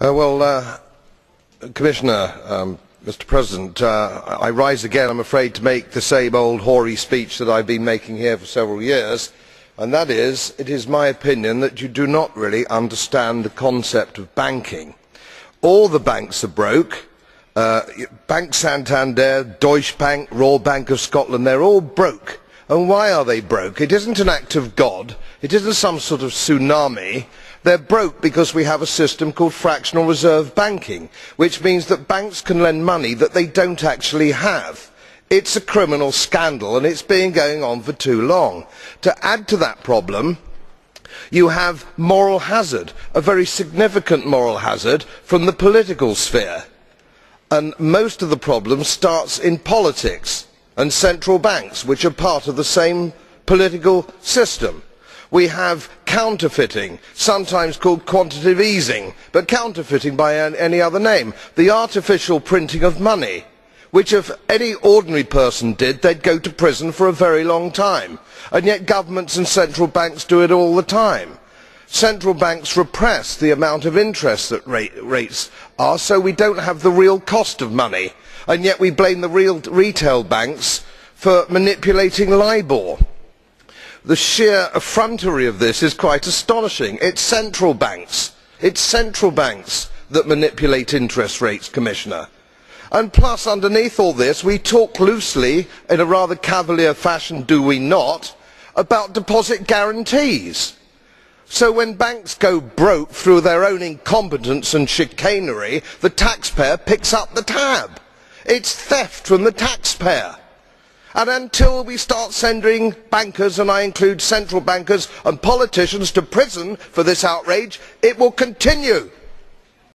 Commissioner, Mr President, I rise again, I am afraid, to make the same old hoary speech that I have been making here for several years, and that is, it is my opinion that you do not really understand the concept of banking. All the banks are broke. Bank Santander, Deutsche Bank, Royal Bank of Scotland, they are all broke. And why are they broke? It isn't an act of God. It isn't some sort of tsunami. They are broke because we have a system called fractional reserve banking, which means that banks can lend money that they do not actually have. It is a criminal scandal and it has been going on for too long. To add to that problem, you have moral hazard, a very significant moral hazard from the political sphere. And most of the problem starts in politics and central banks, which are part of the same political system. We have counterfeiting, sometimes called quantitative easing, but counterfeiting by any other name. The artificial printing of money, which if any ordinary person did, they would go to prison for a very long time. And yet governments and central banks do it all the time. Central banks repress the amount of interest that rates are, so we do not have the real cost of money. And yet we blame the retail banks for manipulating LIBOR. The sheer effrontery of this is quite astonishing. It is central banks that manipulate interest rates, Commissioner. And plus, underneath all this, we talk loosely, in a rather cavalier fashion, do we not, about deposit guarantees. So when banks go broke through their own incompetence and chicanery, the taxpayer picks up the tab. It is theft from the taxpayer. And until we start sending bankers, and I include central bankers and politicians, to prison for this outrage, it will continue.